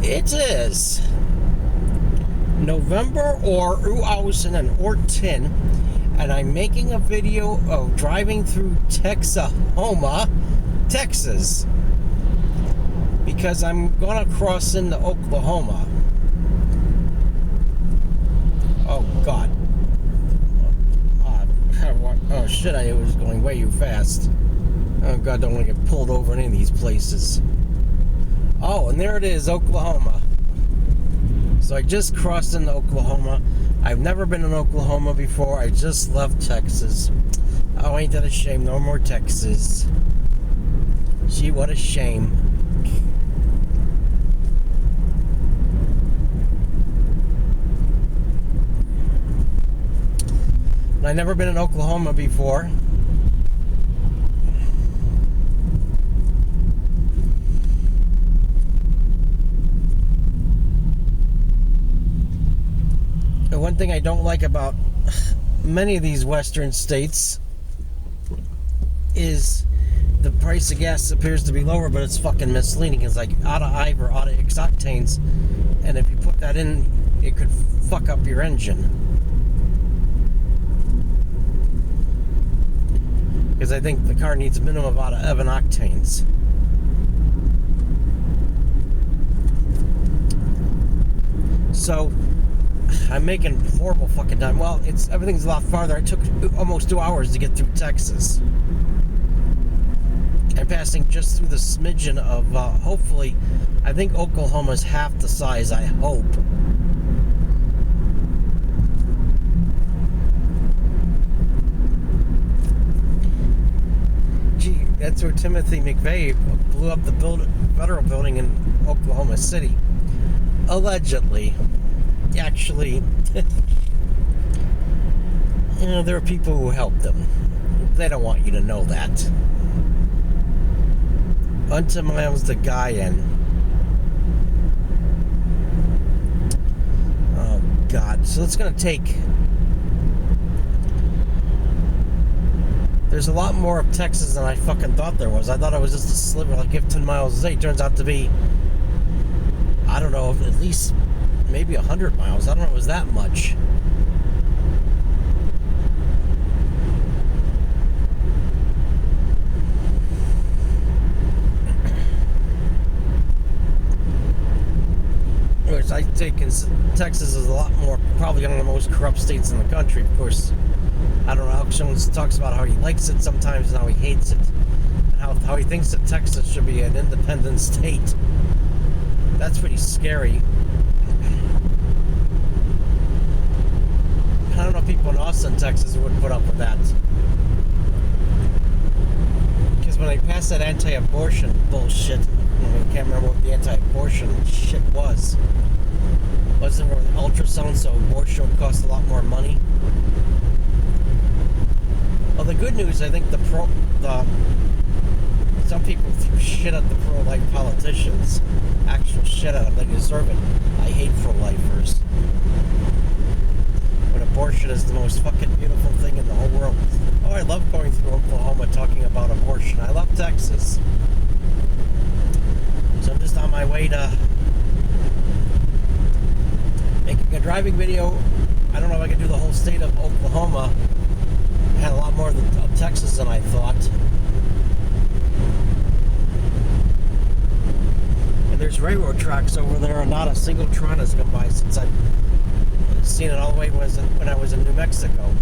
It is November 2014, and I'm making a video of driving through Texahoma, Texas, because I'm gonna cross into Oklahoma. Oh God! Oh shit! I was going way too fast. Oh God! Don't want to get pulled over in any of these places. Oh, and there it is, Oklahoma. So I just crossed into Oklahoma. I've never been in Oklahoma before. I just left Texas. Oh, ain't that a shame? No more Texas. Gee, what a shame. I've never been in Oklahoma before. The one thing I don't like about many of these western states is the price of gas appears to be lower, but it's fucking misleading. It's like out of IV or out of octanes, and if you put that in, it could fuck up your engine. Because I think the car needs a minimum of out of 11 octanes. So I'm making horrible fucking time. Well, everything's a lot farther. It took almost 2 hours to get through Texas. I'm passing just through the smidgen of, hopefully, I think Oklahoma's half the size, I hope. Gee, that's where Timothy McVeigh blew up the federal building in Oklahoma City. Allegedly. Actually, there are people who helped them. They don't want you to know that. Until Miles the guy in. Oh God! So it's gonna take. There's a lot more of Texas than I fucking thought there was. I thought it was just a sliver, like 15 miles a day. It turns out to be, I don't know, at least maybe 100 miles. I don't know if it was that much. Which I think Texas is a lot more, probably one of the most corrupt states in the country. Of course, I don't know, Alex Jones talks about how he likes it sometimes and how he hates it. And how he thinks that Texas should be an independent state. That's pretty scary. I don't know if people in Austin, Texas would put up with that. Because when they passed that anti-abortion bullshit, I can't remember what the anti-abortion shit was. Wasn't it ultrasound, so abortion would cost a lot more money? Well, the good news, I think some people threw shit at the pro-life politicians. Actual shit at them. They deserve it. I hate pro-lifers. But abortion is the most fucking beautiful thing in the whole world. Oh, I love going through Oklahoma talking about abortion. I love Texas. So I'm just on my way to making a driving video. I don't know if I can do the whole state of Oklahoma. I had a lot more of Texas than I thought. And there's railroad tracks over there, and not a single train has come by since I've seen it all the way when I was in New Mexico.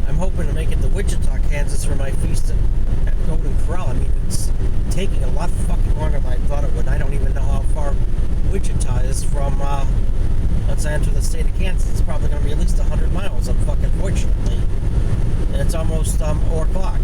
I'm hoping to make it to Wichita, Kansas for my feast at Golden Corral. I mean, it's taking a lot fucking longer than I thought it would. I don't even know how far Wichita is from, once I enter the state of Kansas. It's probably going to be at least 100 miles, unfortunately. And it's almost 4 o'clock.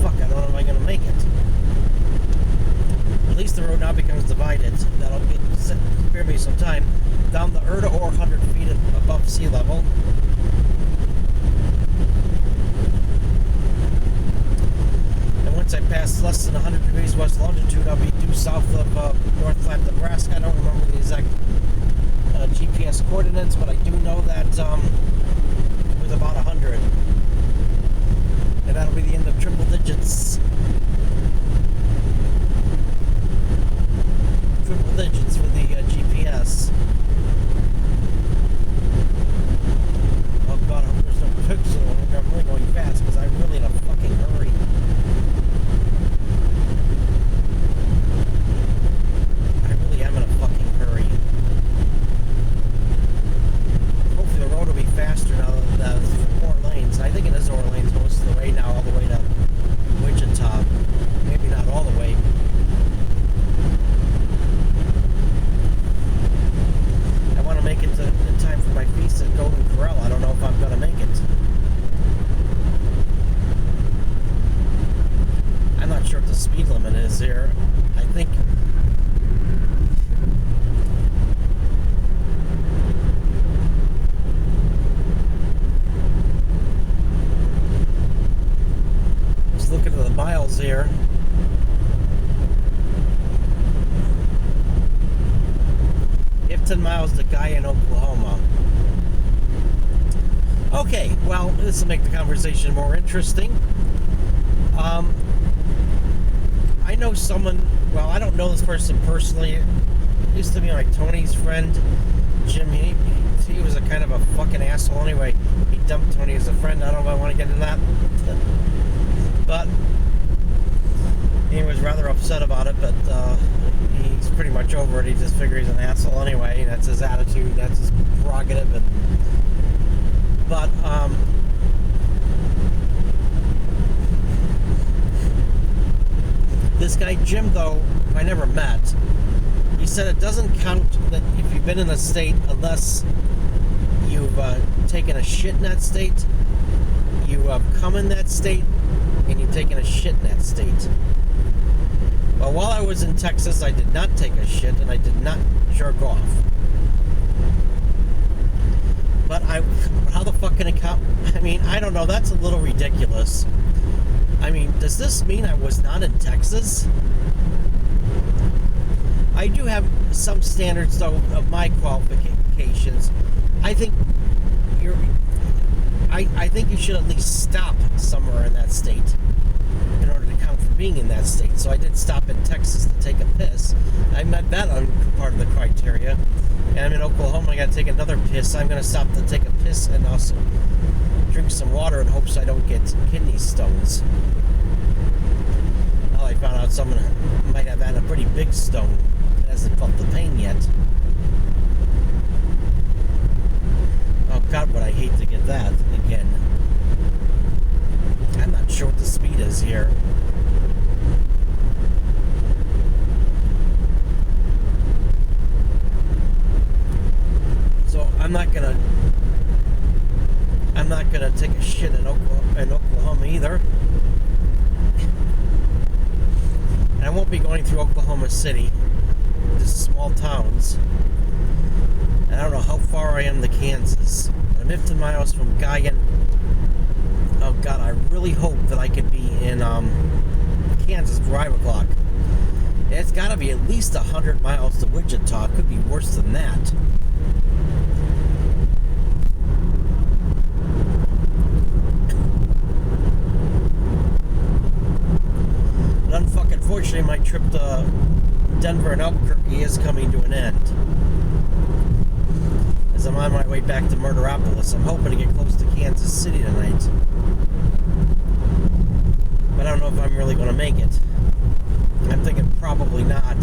Fuck, I don't know if I'm going to make it. At least the road now becomes divided. That'll spare me some time. Down the Erda ore 100 feet above sea level. And once I pass less than 100 degrees west longitude, I'll be due south of North Platte, Nebraska. I don't remember the exact GPS coordinates, but I do know that with about 100 miles here. If 10 miles to Guyan, Oklahoma. Okay, well, this will make the conversation more interesting. I know someone, well, I don't know this person personally. It used to be like Tony's friend, Jim. He was a kind of a fucking asshole anyway. He dumped Tony as a friend. I don't know if I want to get into that. But he was rather upset about it, but he's pretty much over it. He just figures he's an asshole anyway. That's his attitude. That's his prerogative. But this guy Jim, though, I never met. He said it doesn't count that if you've been in a state unless you've taken a shit in that state, you have come in that state, and you've taken a shit in that state. Well, while I was in Texas, I did not take a shit, and I did not jerk off. But how the fuck can it count? I mean, I don't know. That's a little ridiculous. I mean, does this mean I was not in Texas? I do have some standards, though, of my qualifications. I think I think you should at least stop somewhere in that state in order to count for being in that state. So I did stop in Texas to take a piss. I met that on part of the criteria. And I'm in Oklahoma. I got to take another piss. I'm going to stop to take a piss and also drink some water in hopes I don't get kidney stones. Well, I found out someone might have had a pretty big stone that hasn't felt the pain yet. Oh God, would I hate to get that again. I'm not sure what the speed is here. So I'm not gonna take a shit in Oklahoma either. And I won't be going through Oklahoma City, just small towns. And I don't know how far I am to Kansas. I'm 15 miles from Guyan. Oh God, I really hope that I could be in Kansas for 5 o'clock. It's got to be at least 100 miles to Wichita. It could be worse than that. But unfortunately, my trip to Denver and Albuquerque is coming to an end. As I'm on my way back to Murderopolis, I'm hoping to get close to Kansas City tonight. But I don't know if I'm really going to make it. I'm thinking probably not.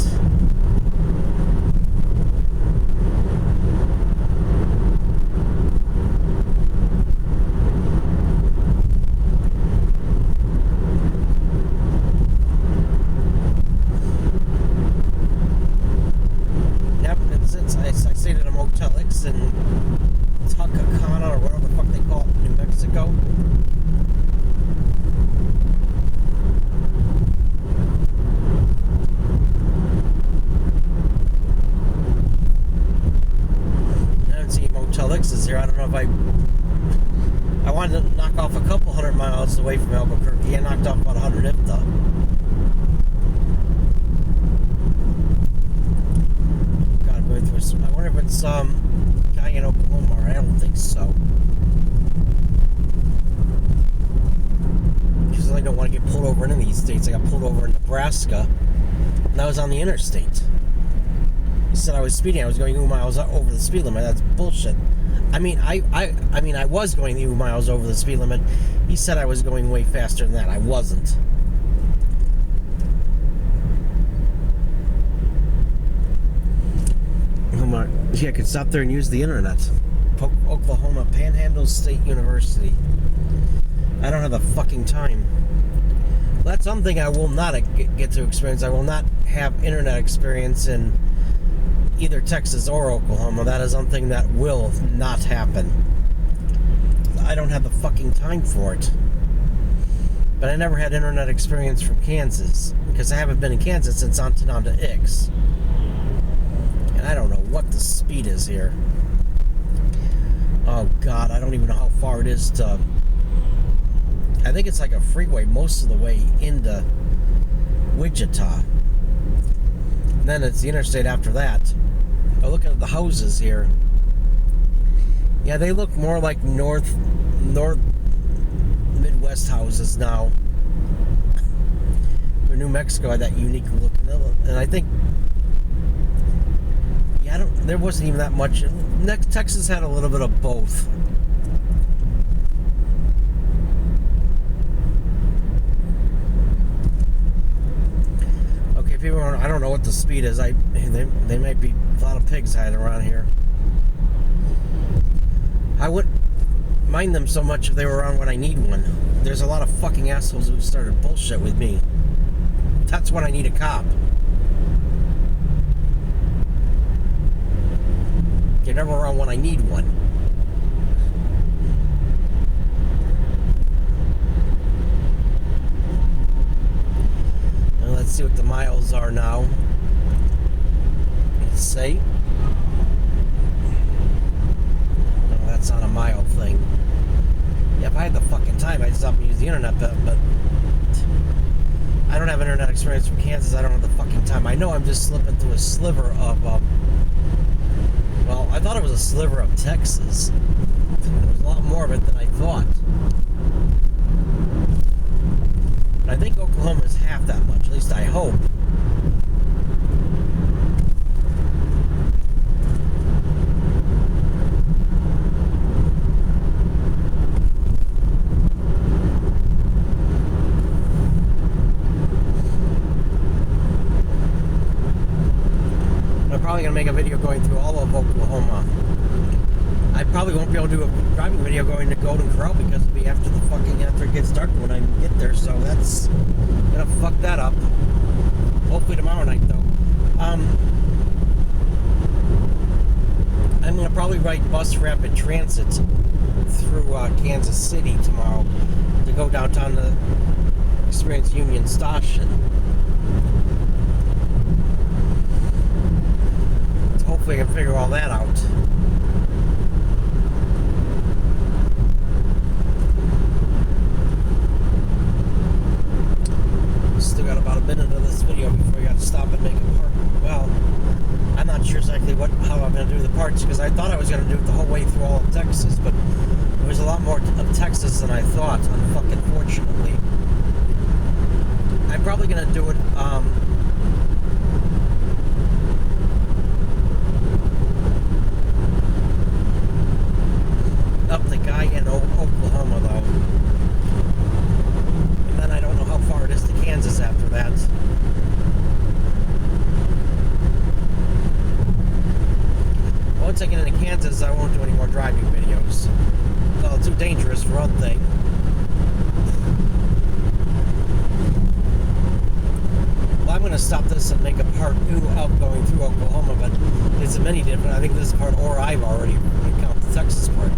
Yep, I stayed at a Motel X in Tucacana, or whatever the fuck they call it, New Mexico. Is here. I don't know if I wanted to knock off a couple 100 miles away from Albuquerque. I knocked off about 100 if though. God, I'm going through some. I wonder if it's guy in Oklahoma. I don't think so. Because I don't want to get pulled over in any of these states. I got pulled over in Nebraska, and I was on the interstate. He said I was speeding. I was going 2 miles over the speed limit. That's bullshit. I mean, I was going 2 miles over the speed limit. He said I was going way faster than that. I wasn't. Yeah, I could stop there and use the internet. Oklahoma Panhandle State University. I don't have the fucking time. Well, that's something I will not get to experience. I will not have internet experience in either Texas or Oklahoma. That is something that will not happen. I don't have the fucking time for it. But I never had internet experience from Kansas, because I haven't been in Kansas since Ontonda X. And I don't know what the speed is here. Oh God, I don't even know how far it is to I think it's like a freeway most of the way into Wichita. And then it's the interstate after that. But looking at the houses here, yeah, they look more like north Midwest houses now. For New Mexico had that unique look, and I think, yeah, there wasn't even that much. Texas had a little bit of both. Okay, people, I don't know what the speed is. They might be a lot of pigs hiding around here. I wouldn't mind them so much if they were around when I need one. There's a lot of fucking assholes who started bullshit with me. That's when I need a cop. They're never around when I need one. Now let's see what the miles are now. Let's see. No, that's not a mile thing. Yeah, if I had the fucking time, I'd stop and use the internet, but I don't have internet experience from Kansas. I don't have the fucking time. I know I'm just slipping through a sliver of, well, I thought it was a sliver of Texas. There was a lot more of it than I thought. But I think Oklahoma is half that much, at least I hope. Probably gonna make a video going through all of Oklahoma. I probably won't be able to do a driving video going to Golden Corral because it'll be after it gets dark when I get there, so that's gonna fuck that up. Hopefully tomorrow night though. I'm gonna probably ride bus rapid transit through Kansas City tomorrow to go downtown to experience Union Station. Hopefully I can figure all that out. Still got about a minute of this video before we got to stop and make a part. Well, I'm not sure exactly how I'm going to do the parts because I thought I was going to do it the whole way through all of Texas, but there's a lot more of Texas than I thought, unfortunately. I'm probably going to do it, up the guy in Oklahoma though, and then I don't know how far it is to Kansas after that. Once I get into Kansas, I won't do any more driving videos. Well, it's too dangerous for one thing. Well, I'm going to stop this and make a part 2 of going through Oklahoma, but it's many different. I think this is part, or I've already count the Texas part.